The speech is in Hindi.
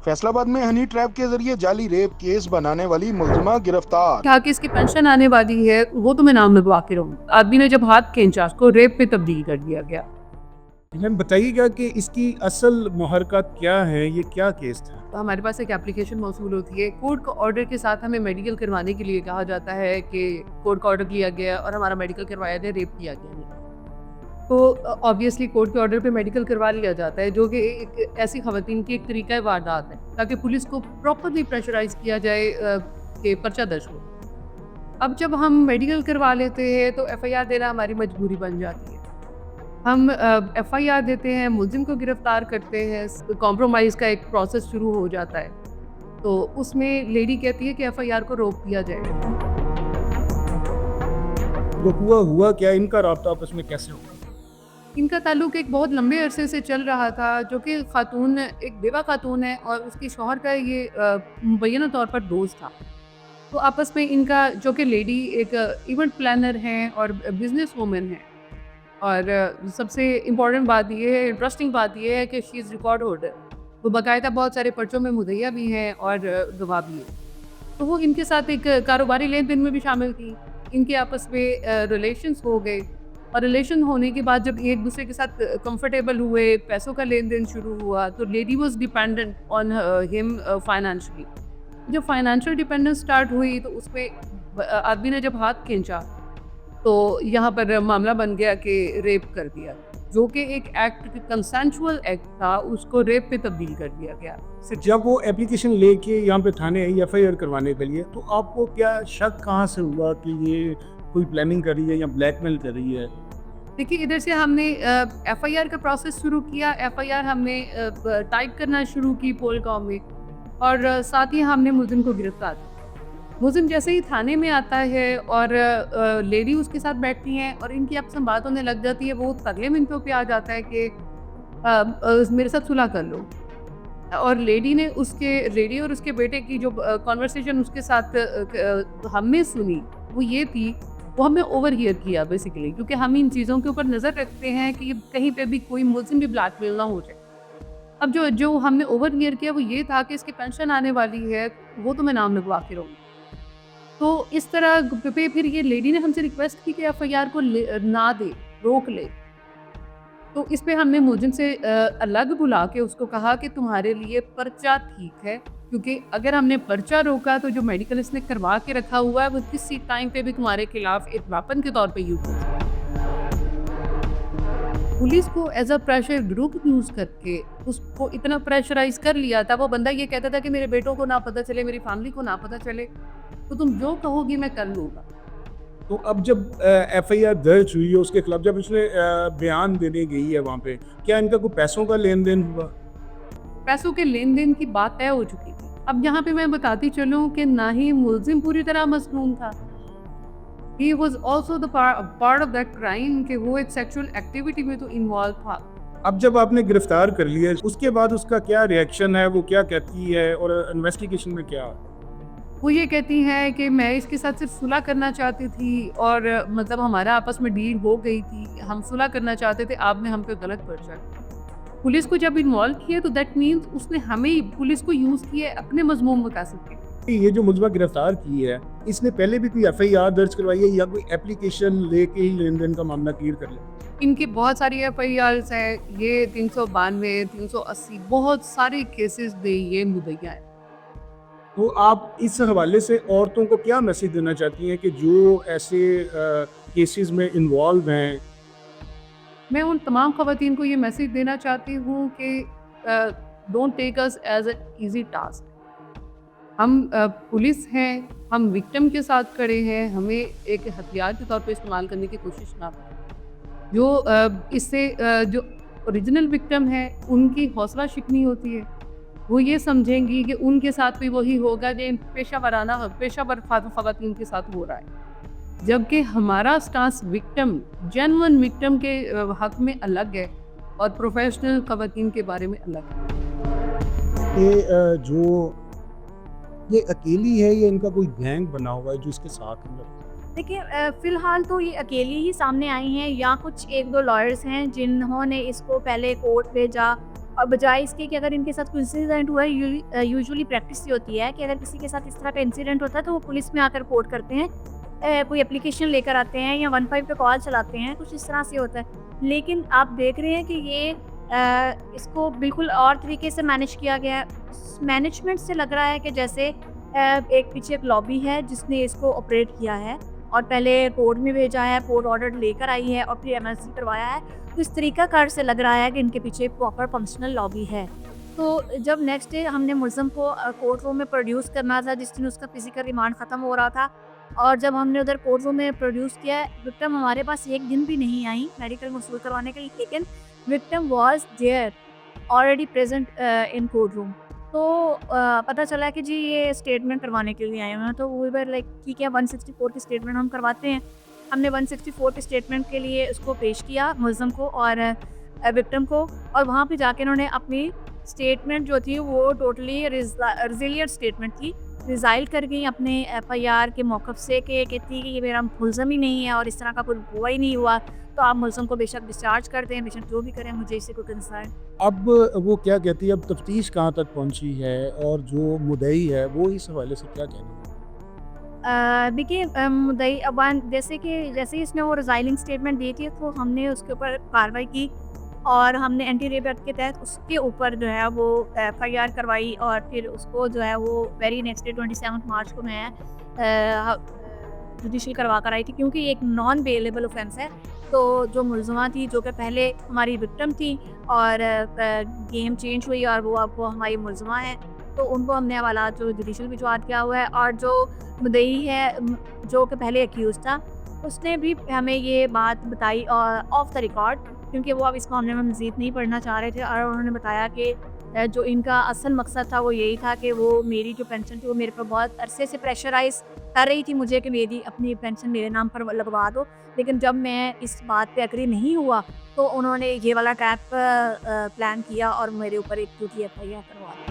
फैसलाबाद में हनी ट्रैप के जरिए जाली रेप केस बनाने वाली मुलजिमा गिरफ्तार। कहा कि इसकी पेंशन आने वाली है, वो तो मैं नाम में वाकिफ हूँ। आदमी ने जब हाथ खींचा उसको रेप पे तब्दील कर दिया गया। मैम बताइएगा कि इसकी असल मुहरकत क्या है, ये क्या केस था? तो हमारे पास एक एप्लीकेशन मौसूल होती है, कोर्ट का ऑर्डर के साथ हमें मेडिकल करवाने के लिए कहा जाता है कि कोर्ट का ऑर्डर लिया गया और हमारा मेडिकल करवाया गया, रेप किया गया। तो ऑब्वियसली कोर्ट के ऑर्डर पे मेडिकल करवा लिया जाता है, जो कि एक ऐसी खवातीन की एक तरीका वारदात है, ताकि पुलिस को प्रॉपरली प्रेशराइज किया जाए कि पर्चा दर्ज हो। अब जब हम मेडिकल करवा लेते हैं तो एफआईआर देना हमारी मजबूरी बन जाती है। हम एफआईआर देते हैं, मुलजिम को गिरफ्तार करते हैं, कॉम्प्रोमाइज़ का एक प्रोसेस शुरू हो जाता है। तो उसमें लेडी कहती है कि एफआईआर को रोक दिया जाए। वो हुआ क्या, इनका राब्ता आपस में कैसे हुआ? इनका ताल्लुक एक बहुत लंबे अरसे से चल रहा था, जो कि खातून एक बेवा खातून है और उसके शौहर का ये मुबैना तौर पर दोस्त था। तो आपस में इनका, जो कि लेडी एक इवेंट प्लानर हैं और बिजनेस वूमन है, और सबसे इम्पॉर्टेंट बात ये है, इंटरेस्टिंग बात ये है कि शी इज़ रिकॉर्ड होल्डर। वो बाकायदा बहुत सारे पर्चों में मुद्दइया भी हैं और गवाह भी हैं। तो वो इनके साथ एक कारोबारी लेन देन में भी शामिल थी। इनके आपस में रिलेशंस हो गए, और रिलेशन होने के बाद जब एक दूसरे के साथ कंफर्टेबल हुए, पैसों का लेन देन शुरू हुआ, तो lady was dependent on him financially. जब फाइनेंशियल डिपेंडेंस स्टार्ट हुई तो उस पर आदमी ने जब हाथ खींचा तो यहाँ पर मामला बन गया कि रेप कर दिया, जो कि एक एक्ट, कंसेंशुअल एक्ट था, उसको रेप पे तब्दील कर दिया गया। जब वो एप्लीकेशन लेके यहाँ पे थाने आई एफआईआर करवाने के लिए, तो आपको क्या शक कहाँ से हुआ कि ये कोई प्लानिंग कर रही है या ब्लैकमेल कर रही है? देखिए, इधर से हमने एफआईआर का प्रोसेस शुरू किया। एफआईआर हमने टाइप करना शुरू की पोलकॉम में, और साथ ही हमने मुलजिम को गिरफ्तार किया। मुलजिम जैसे ही थाने में आता है और लेडी उसके साथ बैठती हैं और इनकी आपस में बात होने लग जाती है, वो तगले मिनटों पे आ जाता है कि मेरे साथ सुलह कर लो। और लेडी और उसके बेटे की जो कॉन्वर्सेशन उसके साथ हमने सुनी, वो ये थी, वो हमने ओवरहियर किया बेसिकली, क्योंकि हम इन चीज़ों के ऊपर नज़र रखते हैं कि कहीं पे भी कोई मुलजिम भी ब्लैकमेल ना हो जाए। अब जो हमने ओवरहियर किया वो ये था कि इसकी पेंशन आने वाली है, वो तो मैं नाम लिखवा के रहूँगी। तो इस तरह पे फिर ये लेडी ने हमसे रिक्वेस्ट की कि एफआईआर को ना दे, रोक ले। तो इस पे हमने मुलजिम से अलग बुला के उसको कहा कि तुम्हारे लिए पर्चा ठीक है, क्योंकि अगर हमने पर्चा रोका तो जो मेडिकल इसने करवा के रखा हुआ है वो किसी टाइम पे भी तुम्हारे खिलाफ एक वेपन के तौर पे यूज हो सकता है। पुलिस को as a pressure group use करके उसको इतना प्रेशराइज कर लिया था। वो बंदा ये कहता था कि मेरे बेटों को ना पता चले, मेरी फैमिली को ना पता चले, तो तुम जो कहोगी मैं कर लूँगा। तो अब जब एफआईआर दर्ज हुई है उसके खिलाफ, जब उसने बयान देने गई है वहाँ पे, क्या इनका कोई पैसों का लेन देन हुआ? पैसों के लेन देन की बात तय हो चुकी थी। अब यहाँ पे मैं बताती चलूँ कि ना ही मुलजिम पूरी तरह मसनून था, he was also the part of that crime, कि वो एक सेक्सुअल एक्टिविटी में तो इन्वॉल्व था। अब जब आपने गिरफ्तार कर लिया, उसके बाद उसका क्या रिएक्शन है, वो क्या कहती है और इन्वेस्टिगेशन में क्या? वो ये कहती हैं कि मैं इसके साथ सिर्फ सुलह करना चाहती थी, और मतलब हमारा आपस में डील हो गई थी, हम सुलह करना चाहते थे, आपने हम पे गलत पर्चा किया। पुलिस को जब इन्वॉल्व किया तो दैट मीन्स उसने हमें, पुलिस को यूज़ किया है अपने मजमूम मकासद के। ये जो मुलजिमा गिरफ्तार की है, इसने पहले भी कोई एफआईआर दर्ज करवाई है या कोई एप्लीकेशन लेके ही लेन देन का मामला क्लियर कर लिया? इनकी बहुत सारी एफआईआर्स हैं, ये 392, 380, बहुत सारे केसेस में ये मुद्दइया है। तो आप इस हवाले से औरतों को क्या मैसेज देना चाहती हैं कि जो ऐसे केसेस में इन्वॉल्व हैं? मैं उन तमाम ख़वातीन को ये मैसेज देना चाहती हूँ कि don't take us as an easy task. हम पुलिस हैं, हम विक्टिम के साथ खड़े हैं, हमें एक हथियार के तौर पे इस्तेमाल करने की कोशिश ना करें। इससे जो ओरिजिनल विक्टिम है उनकी हौसला शिकनी होती है, वो ये समझेंगी कि उनके साथ भी वही होगा जो पेशावर ख़वातीन के साथ हो रहा है, जबकि हमारा स्टांस विक्टिम, जेन्युइन विक्टिम के हक में अलग है और प्रोफेशनल ख़वातीन के बारे में अलग है। ये अकेली है या इनका कोई गैंग बना हुआ है जो इसके साथ है? देखिए, फ़िलहाल तो ये अकेली ही सामने आई हैं, या कुछ 1-2 लॉयर्स हैं जिन्होंने इसको पहले कोर्ट भेजा, और बजाय इसके कि अगर इनके साथ कोई इंसिडेंट हुआ है, यूजुअली प्रैक्टिस ये होती है कि अगर किसी के साथ इस तरह का इंसिडेंट होता है तो वो पुलिस में आकर रिपोर्ट करते हैं, कोई एप्लीकेशन लेकर आते हैं या 15 पे कॉल चलाते हैं, कुछ इस तरह से होता है। लेकिन आप देख रहे हैं कि ये इसको बिल्कुल और तरीके से मैनेज किया गया है। मैनेजमेंट से लग रहा है कि जैसे एक पीछे एक लॉबी है जिसने इसको ऑपरेट किया है और पहले कोर्ट में भेजा है, कोर्ट ऑर्डर लेकर आई है और फिर एमएलसी करवाया है। तो इस तरीकाकार से लग रहा है कि इनके पीछे प्रॉपर फंक्शनल लॉबी है। तो जब नेक्स्ट डे हमने मुलज़म को कोर्ट रूम में प्रोड्यूस करना था, जिस दिन उसका फिजिकल रिमांड ख़त्म हो रहा था, और जब हमने उधर कोर्ट रूम में प्रोड्यूस किया, विक्टिम हमारे पास एक दिन भी नहीं आई मेडिकल वसूल करवाने के लिए, लेकिन victim was there already present in court room. तो पता चला कि जी ये स्टेटमेंट करवाने के लिए आए हुए हैं। तो वी वर लाइक ठीक है, 164 की स्टेटमेंट हम करवाते हैं। हमने 164 के स्टेटमेंट के लिए उसको पेश किया मुलज़म को और विक्टिम को, और वहाँ पे जाके उन्होंने अपनी स्टेटमेंट जो थी वो टोटली रिजिलियंट स्टेटमेंट थी, रिज़ाइल कर गई अपने एफआईआर के मौक़िफ़ से कि कहती कि ये मेरा मुलज़म ही नहीं है और इस तरह का कुछ हुआ ही नहीं हुआ, तो आप मुलज़म को बेशक डिस्चार्ज कर दें, बेशक जो भी करें, मुझे इससे कोई कंसर्न। अब वो क्या कहती है, अब तफ्तीश कहाँ तक पहुँची है और जो मुद्दई है वो इस हवाले से क्या कहना है? देखिए, मुद्दई अबान जैसे ही इसने वो रिज़ाइलिंग स्टेटमेंट दी थी, तो हमने उसके ऊपर कार्रवाई की और हमने एंटी रेप एक्ट के तहत उसके ऊपर जो है वो एफआईआर करवाई, और फिर उसको जो है वो वेरी नेक्स्ट डे 27 मार्च को मैं जुडिशल करवा कर आई थी, क्योंकि ये एक नॉन बेलेबल ऑफेंस है। तो जो मुलज़मा थी, जो कि पहले हमारी विक्टिम थी और गेम चेंज हुई और वो अब वो हमारी मुलज़मा है, तो उनको हमने हवाला जो जुडिशल भिजवा दिया हुआ है। और जो मुद्दई है, जो कि पहले एक्यूज़ था, उसने भी हमें ये बात बताई ऑफ द रिकॉर्ड, क्योंकि वो अब इस मामले में मज़ीद नहीं पढ़ना चाह रहे थे, और उन्होंने बताया कि जो इनका असल मकसद था वो यही था कि वो मेरी जो पेंशन थी वो मेरे पर बहुत अरसे से प्रेशराइज़ कर रही थी मुझे कि मेरी अपनी पेंशन मेरे नाम पर लगवा दो। लेकिन जब मैं इस बात पे एग्री नहीं हुआ, तो उन्होंने ये वाला ट्रैप प्लान किया और मेरे ऊपर एक झूठी एफआईआर करवा दी।